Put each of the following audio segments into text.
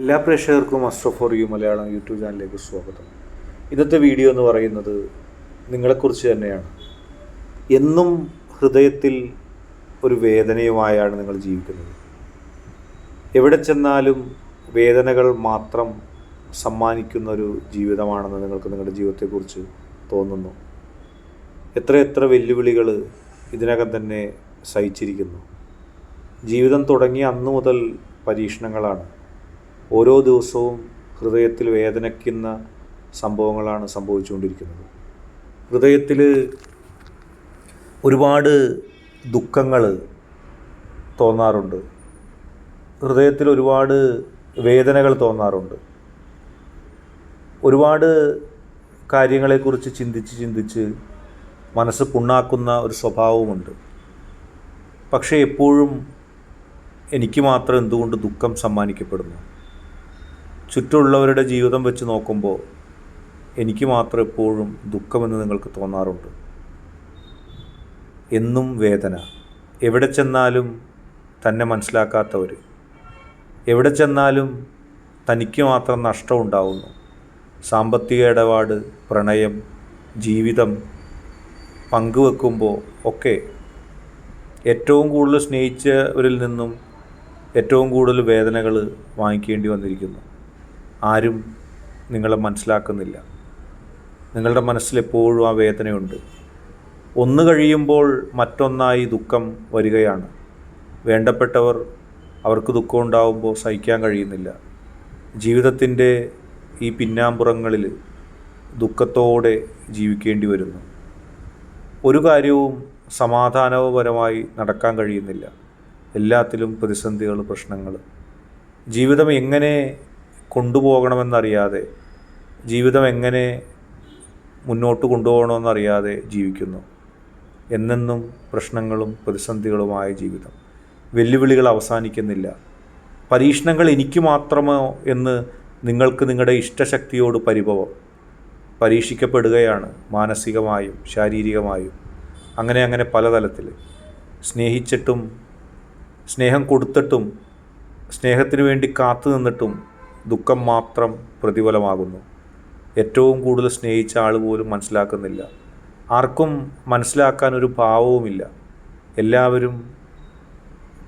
എല്ലാ പ്രേക്ഷകർക്കും Ashraf for you Malayalam YouTube ചാനലിലേക്ക് സ്വാഗതം. ഇന്നത്തെ വീഡിയോ എന്ന് പറയുന്നത് നിങ്ങളെക്കുറിച്ച് തന്നെയാണ്. എന്നും ഹൃദയത്തിൽ ഒരു വേദനയുമായാണ് നിങ്ങൾ ജീവിക്കുന്നത്. എവിടെ ചെന്നാലും വേദനകൾ മാത്രം സമ്മാനിക്കുന്ന ഒരു ജീവിതമാണെന്ന് നിങ്ങൾക്ക് നിങ്ങളുടെ ജീവിതത്തെക്കുറിച്ച് തോന്നുന്നു. എത്ര വെല്ലുവിളികൾ ഇതിനകം തന്നെ സഹിച്ചിരിക്കുന്നു. ജീവിതം തുടങ്ങിയ അന്നു മുതൽ പരീക്ഷണങ്ങളാണ്. ഓരോ ദിവസവും ഹൃദയത്തിൽ വേദനിക്കുന്ന സംഭവങ്ങളാണ് സംഭവിച്ചുകൊണ്ടിരിക്കുന്നത്. ഹൃദയത്തിൽ ഒരുപാട് ദുഃഖങ്ങൾ തോന്നാറുണ്ട്. ഹൃദയത്തിൽ ഒരുപാട് വേദനകൾ തോന്നാറുണ്ട്. ഒരുപാട് കാര്യങ്ങളെക്കുറിച്ച് ചിന്തിച്ച് മനസ്സ് പുണ്ണാക്കുന്ന ഒരു സ്വഭാവമുണ്ട്. പക്ഷേ എപ്പോഴും എനിക്ക് മാത്രം എന്തുകൊണ്ട് ദുഃഖം സമ്മാനിക്കപ്പെടുന്നു? ചുറ്റുമുള്ളവരുടെ ജീവിതം വെച്ച് നോക്കുമ്പോൾ എനിക്ക് മാത്രം എപ്പോഴും ദുഃഖമെന്ന് നിങ്ങൾക്ക് തോന്നാറുണ്ട്. എന്നും വേദന. എവിടെ ചെന്നാലും തന്നെ മനസ്സിലാക്കാത്തവർ, എവിടെ ചെന്നാലും തനിക്ക് മാത്രം നഷ്ടമുണ്ടാവുന്നു. സാമ്പത്തിക ഇടപാട്, പ്രണയം, ജീവിതം പങ്കുവെക്കുമ്പോൾ ഒക്കെ ഏറ്റവും കൂടുതൽ സ്നേഹിച്ചവരിൽ നിന്നും ഏറ്റവും കൂടുതൽ വേദനകൾ വാങ്ങിക്കേണ്ടി വന്നിരിക്കുന്നു. ആരും നിങ്ങളെ മനസ്സിലാക്കുന്നില്ല. നിങ്ങളുടെ മനസ്സിലെപ്പോഴും ആ വേദനയുണ്ട്. ഒന്ന് കഴിയുമ്പോൾ മറ്റൊന്നായി ദുഃഖം വരികയാണ്. വേണ്ടപ്പെട്ടവർ, അവർക്ക് ദുഃഖം ഉണ്ടാകുമ്പോൾ സഹിക്കാൻ കഴിയുന്നില്ല. ജീവിതത്തിൻ്റെ ഈ പിന്നാമ്പുറങ്ങളിൽ ദുഃഖത്തോടെ ജീവിക്കേണ്ടി വരുന്നു. ഒരു കാര്യവും സമാധാനപരമായി നടക്കാൻ കഴിയുന്നില്ല. എല്ലാത്തിലും പ്രതിസന്ധികൾ, പ്രശ്നങ്ങൾ. ജീവിതം എങ്ങനെ കൊണ്ടുപോകണമെന്നറിയാതെ, ജീവിതം എങ്ങനെ മുന്നോട്ട് കൊണ്ടുപോകണമെന്നറിയാതെ ജീവിക്കുന്നു. എന്നെന്നും പ്രശ്നങ്ങളും പ്രതിസന്ധികളുമായ ജീവിതം. വെല്ലുവിളികൾ അവസാനിക്കുന്നില്ല. പരീക്ഷണങ്ങൾ എനിക്ക് മാത്രമോ എന്ന് നിങ്ങൾക്ക് നിങ്ങളുടെ ഇഷ്ടശക്തിയോട് പരിഭവം. പരീക്ഷിക്കപ്പെടുകയാണ് മാനസികമായും ശാരീരികമായും. അങ്ങനെ പലതലത്തിൽ. സ്നേഹിച്ചിട്ടും, സ്നേഹം കൊടുത്തിട്ടും, സ്നേഹത്തിന് വേണ്ടി കാത്തു നിന്നിട്ടും ദുഃഖം മാത്രം പ്രതിഫലമാകുന്നു. ഏറ്റവും കൂടുതൽ സ്നേഹിച്ച ആൾ പോലും മനസ്സിലാക്കുന്നില്ല. ആർക്കും മനസ്സിലാക്കാനൊരു ഭാവവുമില്ല. എല്ലാവരും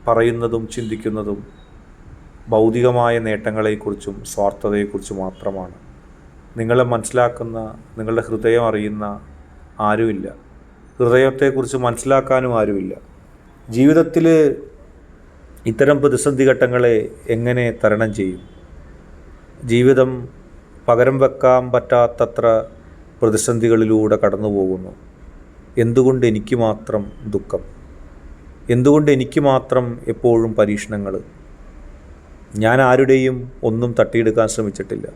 പറയുന്നതും ചിന്തിക്കുന്നതും ഭൗതികമായ നേട്ടങ്ങളെക്കുറിച്ചും സ്വാർത്ഥതയെക്കുറിച്ചും മാത്രമാണ്. നിങ്ങളെ മനസ്സിലാക്കുന്ന, നിങ്ങളുടെ ഹൃദയം അറിയുന്ന ആരുമില്ല. ഹൃദയത്തെക്കുറിച്ച് മനസ്സിലാക്കാനും ആരുമില്ല. ജീവിതത്തിൽ ഇത്തരം പ്രതിസന്ധി ഘട്ടങ്ങളെ എങ്ങനെ തരണം ചെയ്യും? ജീവിതം പകരം വെക്കാൻ പറ്റാത്തത്ര പ്രതിസന്ധികളിലൂടെ കടന്നു പോകുന്നു. എന്തുകൊണ്ട് എനിക്ക് മാത്രം ദുഃഖം? എന്തുകൊണ്ട് എനിക്ക് മാത്രം എപ്പോഴും പരീക്ഷണങ്ങൾ? ഞാൻ ആരുടെയും ഒന്നും തട്ടിയെടുക്കാൻ ശ്രമിച്ചിട്ടില്ല.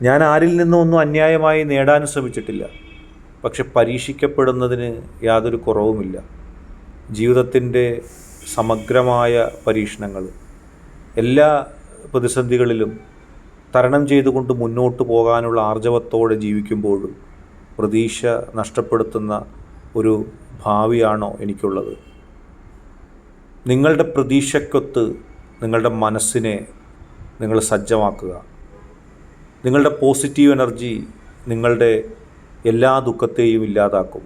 ഞാൻ ആരിൽ നിന്നും ഒന്നും അന്യായമായി നേടാനും ശ്രമിച്ചിട്ടില്ല. പക്ഷെ പരീക്ഷിക്കപ്പെടുന്നതിന് യാതൊരു കുറവുമില്ല. ജീവിതത്തിൻ്റെ സമഗ്രമായ പരീക്ഷണങ്ങൾ, എല്ലാ പ്രതിസന്ധികളിലും തരണം ചെയ്തുകൊണ്ട് മുന്നോട്ട് പോകാനുള്ള ആർജവത്തോടെ ജീവിക്കുമ്പോഴും പ്രതീക്ഷ നഷ്ടപ്പെടുത്തുന്ന ഒരു ഭാവിയാണോ എനിക്കുള്ളത്? നിങ്ങളുടെ പ്രതീക്ഷയ്ക്കൊത്ത് നിങ്ങളുടെ മനസ്സിനെ നിങ്ങൾ സജ്ജമാക്കുക. നിങ്ങളുടെ പോസിറ്റീവ് എനർജി നിങ്ങളുടെ എല്ലാ ദുഃഖത്തെയും ഇല്ലാതാക്കും.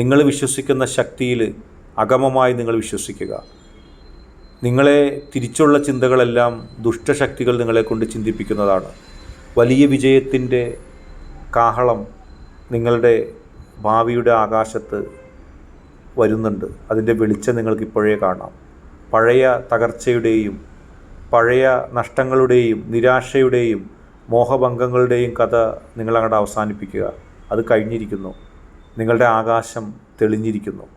നിങ്ങൾ വിശ്വസിക്കുന്ന ശക്തിയിൽ അഗമമായി നിങ്ങൾ വിശ്വസിക്കുക. നിങ്ങളെ തിരിച്ചുള്ള ചിന്തകളെല്ലാം ദുഷ്ടശക്തികൾ നിങ്ങളെക്കൊണ്ട് ചിന്തിപ്പിക്കുന്നതാണ്. വലിയ വിജയത്തിൻ്റെ കാഹളം നിങ്ങളുടെ ഭാവിയുടെ ആകാശത്ത് വരുന്നുണ്ട്. അതിൻ്റെ വെളിച്ചം നിങ്ങൾക്കിപ്പോഴേ കാണാം. പഴയ തകർച്ചയുടെയും പഴയ നഷ്ടങ്ങളുടെയും നിരാശയുടെയും മോഹഭംഗങ്ങളുടെയും കഥ നിങ്ങളങ്ങോട്ട് അവസാനിപ്പിക്കുക. അത് കഴിഞ്ഞിരിക്കുന്നു. നിങ്ങളുടെ ആകാശം തെളിഞ്ഞിരിക്കുന്നു.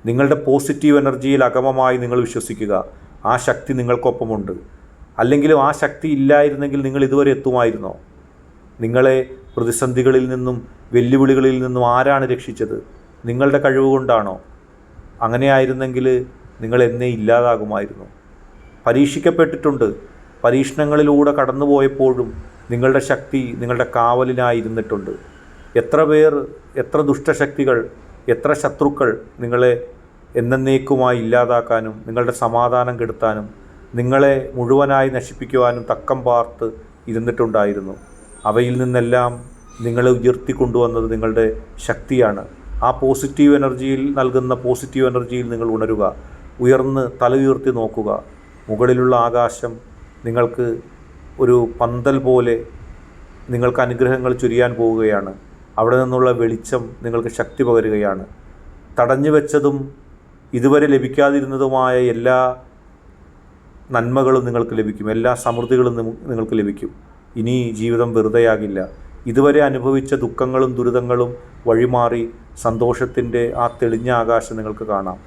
നിങ്ങളുടെ പോസിറ്റീവ് എനർജിയിൽ അഗമമായി നിങ്ങൾ വിശ്വസിക്കുക. ആ ശക്തി നിങ്ങൾക്കൊപ്പമുണ്ട്. അല്ലെങ്കിലും ആ ശക്തി ഇല്ലായിരുന്നെങ്കിൽ നിങ്ങൾ ഇതുവരെ എത്തുമായിരുന്നോ? നിങ്ങളെ പ്രതിസന്ധികളിൽ നിന്നും വെല്ലുവിളികളിൽ നിന്നും ആരാണ് രക്ഷിച്ചത്? നിങ്ങളുടെ കഴിവ് കൊണ്ടാണോ? അങ്ങനെയായിരുന്നെങ്കിൽ നിങ്ങൾ എന്നേ ഇല്ലാതാകുമായിരുന്നു. പരീക്ഷിക്കപ്പെട്ടിട്ടുണ്ട്. പരീക്ഷണങ്ങളിലൂടെ കടന്നുപോയപ്പോഴും നിങ്ങളുടെ ശക്തി നിങ്ങളുടെ കാവലിനായിരുന്നിട്ടുണ്ട്. എത്ര പേർ, എത്ര ദുഷ്ടശക്തികൾ, എത്ര ശത്രുക്കൾ നിങ്ങളെ എന്നേക്കുമായി ഇല്ലാതാക്കാനും നിങ്ങളുടെ സമാധാനം കെടുത്താനും നിങ്ങളെ മുഴുവനായി നശിപ്പിക്കുവാനും തക്കം പാർത്ത് ഇരുന്നിട്ടുണ്ടായിരുന്നു. അവയിൽ നിന്നെല്ലാം നിങ്ങളെ ഉയർത്തിക്കൊണ്ടുവന്നത് നിങ്ങളുടെ ശക്തിയാണ്. ആ പോസിറ്റീവ് എനർജിയിൽ നൽകുന്ന പോസിറ്റീവ് എനർജിയിൽ നിങ്ങൾ ഉണരുക. ഉയർന്ന് തല ഉയർത്തി നോക്കുക. മുകളിലുള്ള ആകാശം നിങ്ങൾക്ക് ഒരു പന്തൽ പോലെ നിങ്ങൾക്ക് അനുഗ്രഹങ്ങൾ ചൊരിയാൻ പോവുകയാണ്. അവിടെ നിന്നുള്ള വെളിച്ചം നിങ്ങൾക്ക് ശക്തി പകരുകയാണ്. തടഞ്ഞു വെച്ചതും ഇതുവരെ ലഭിക്കാതിരുന്നതുമായ എല്ലാ നന്മകളും നിങ്ങൾക്ക് ലഭിക്കും. എല്ലാ സമൃദ്ധികളും നിങ്ങൾക്ക് ലഭിക്കും. ഇനി ജീവിതം വെറുതെയാകില്ല. ഇതുവരെ അനുഭവിച്ച ദുഃഖങ്ങളും ദുരിതങ്ങളും വഴിമാറി സന്തോഷത്തിൻ്റെ ആ തെളിഞ്ഞ ആകാശം നിങ്ങൾക്ക് കാണാം.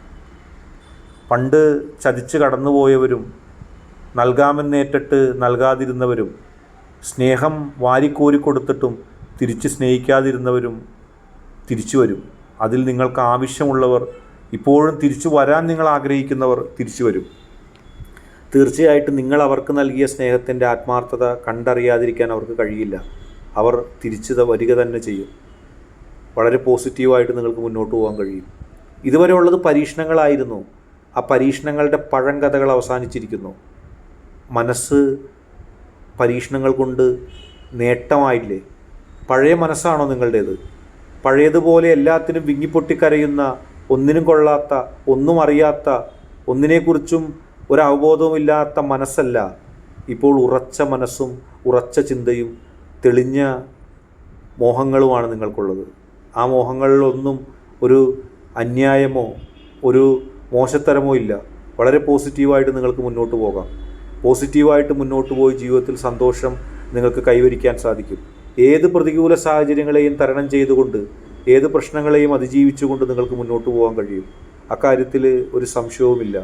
പണ്ട് ചതിച്ച് കടന്നുപോയവരും നൽകാമെന്നേറ്റിട്ട് നൽകാതിരുന്നവരും സ്നേഹം വാരിക്കോരി കൊടുത്തിട്ടും തിരിച്ച് സ്നേഹിക്കാതിരുന്നവരും തിരിച്ചു വരും. അതിൽ നിങ്ങൾക്ക് ആവശ്യമുള്ളവർ, ഇപ്പോഴും തിരിച്ചു വരാൻ നിങ്ങൾ ആഗ്രഹിക്കുന്നവർ തിരിച്ചു വരും. തീർച്ചയായിട്ടും നിങ്ങൾ അവർക്ക് നൽകിയ സ്നേഹത്തിൻ്റെ ആത്മാർത്ഥത കണ്ടറിയാതിരിക്കാൻ അവർക്ക് കഴിയില്ല. അവർ തിരിച്ചു വരിക തന്നെ ചെയ്യും. വളരെ പോസിറ്റീവായിട്ട് നിങ്ങൾക്ക് മുന്നോട്ട് പോകാൻ കഴിയും. ഇതുവരെ ഉള്ളത് പരീക്ഷണങ്ങളായിരുന്നു. ആ പരീക്ഷണങ്ങളുടെ പഴങ്കഥകൾ അവസാനിച്ചിരിക്കുന്നു. മനസ്സ് പരീക്ഷണങ്ങൾ കൊണ്ട് നേട്ടമായില്ലേ? പഴയ മനസ്സാണോ നിങ്ങളുടേത്? പഴയതുപോലെ എല്ലാത്തിനും വിങ്ങിപ്പൊട്ടിക്കരയുന്ന, ഒന്നിനും കൊള്ളാത്ത, ഒന്നും അറിയാത്ത, ഒന്നിനെക്കുറിച്ചും ഒരവബോധവുമില്ലാത്ത മനസ്സല്ല. ഇപ്പോൾ ഉറച്ച മനസ്സും ഉറച്ച ചിന്തയും തെളിഞ്ഞ മോഹങ്ങളുമാണ് നിങ്ങൾക്കുള്ളത്. ആ മോഹങ്ങളിലൊന്നും ഒരു അന്യായമോ ഒരു മോശത്തരമോ ഇല്ല. വളരെ പോസിറ്റീവായിട്ട് നിങ്ങൾക്ക് മുന്നോട്ട് പോകാം. പോസിറ്റീവായിട്ട് മുന്നോട്ട് പോയി ജീവിതത്തിൽ സന്തോഷം നിങ്ങൾക്ക് കൈവരിക്കാൻ സാധിക്കും. ഏത് പ്രതികൂല സാഹചര്യങ്ങളെയും തരണം ചെയ്തുകൊണ്ട്, ഏത് പ്രശ്നങ്ങളെയും അതിജീവിച്ചുകൊണ്ട് നിങ്ങൾക്ക് മുന്നോട്ട് പോകാൻ കഴിയും. അക്കാര്യത്തിൽ ഒരു സംശയവുമില്ല.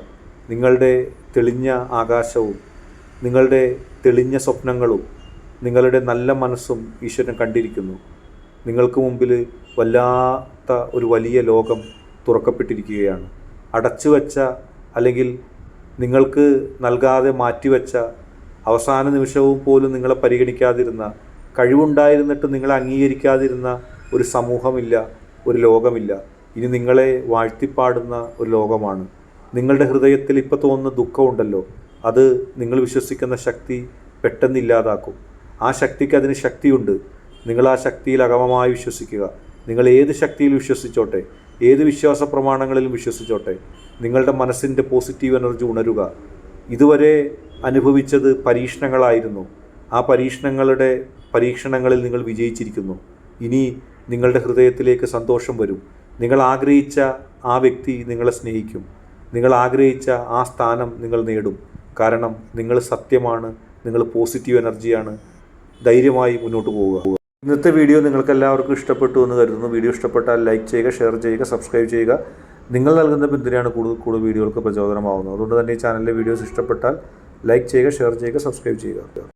നിങ്ങളുടെ തെളിഞ്ഞ ആകാശവും നിങ്ങളുടെ തെളിഞ്ഞ സ്വപ്നങ്ങളും നിങ്ങളുടെ നല്ല മനസ്സും ഈശ്വരൻ കണ്ടിരിക്കുന്നു. നിങ്ങൾക്ക് മുമ്പിൽ വല്ലാത്ത ഒരു വലിയ ലോകം തുറക്കപ്പെട്ടിരിക്കുകയാണ്. അടച്ചു വച്ച, അല്ലെങ്കിൽ നിങ്ങൾക്ക് നൽകാതെ മാറ്റിവെച്ച, അവസാന നിമിഷവും പോലും നിങ്ങളെ പരിഗണിക്കാതിരുന്ന, കഴിവുണ്ടായിരുന്നിട്ട് നിങ്ങളെ അംഗീകരിക്കാതിരുന്ന ഒരു സമൂഹമില്ല, ഒരു ലോകമില്ല. ഇനി നിങ്ങളെ വാഴ്ത്തിപ്പാടുന്ന ഒരു ലോകമാണ്. നിങ്ങളുടെ ഹൃദയത്തിൽ ഇപ്പോൾ തോന്നുന്ന ദുഃഖമുണ്ടല്ലോ, അത് നിങ്ങൾ വിശ്വസിക്കുന്ന ശക്തി പെട്ടെന്ന് ഇല്ലാതാക്കും. ആ ശക്തിക്ക് അതിന് ശക്തിയുണ്ട്. നിങ്ങൾ ആ ശക്തിയിൽ അകമമായി വിശ്വസിക്കുക. നിങ്ങൾ ഏത് ശക്തിയിൽ വിശ്വസിച്ചോട്ടെ, ഏത് വിശ്വാസ പ്രമാണങ്ങളിലും വിശ്വസിച്ചോട്ടെ, നിങ്ങളുടെ മനസ്സിൻ്റെ പോസിറ്റീവ് എനർജി ഉണരുക. ഇതുവരെ അനുഭവിച്ചത് പരീക്ഷണങ്ങളായിരുന്നു. ആ പരീക്ഷണങ്ങളിൽ നിങ്ങൾ വിജയിച്ചിരിക്കുന്നു. ഇനി നിങ്ങളുടെ ഹൃദയത്തിലേക്ക് സന്തോഷം വരും. നിങ്ങൾ ആഗ്രഹിച്ച ആ വ്യക്തി നിങ്ങളെ സ്നേഹിക്കും. നിങ്ങൾ ആഗ്രഹിച്ച ആ സ്ഥാനം നിങ്ങൾ നേടും. കാരണം നിങ്ങൾ സത്യമാണ്, നിങ്ങൾ പോസിറ്റീവ് എനർജിയാണ്. ധൈര്യമായി മുന്നോട്ട് പോവുക. ഇന്നത്തെ വീഡിയോ നിങ്ങൾക്ക് എല്ലാവർക്കും ഇഷ്ടപ്പെട്ടു എന്ന് കരുതുന്നു. വീഡിയോ ഇഷ്ടപ്പെട്ടാൽ ലൈക്ക് ചെയ്യുക, ഷെയർ ചെയ്യുക, സബ്സ്ക്രൈബ് ചെയ്യുക. നിങ്ങൾ നൽകുന്ന പിന്തുണയാണ് കൂടുതൽ വീഡിയോകൾക്ക് പ്രചോദനമാവുന്നത്. അതുകൊണ്ട് തന്നെ ഈ ചാനലിലെ വീഡിയോസ് ഇഷ്ടപ്പെട്ടാൽ ലൈക്ക് ചെയ്യുക, ഷെയർ ചെയ്യുക, സബ്സ്ക്രൈബ് ചെയ്യുക.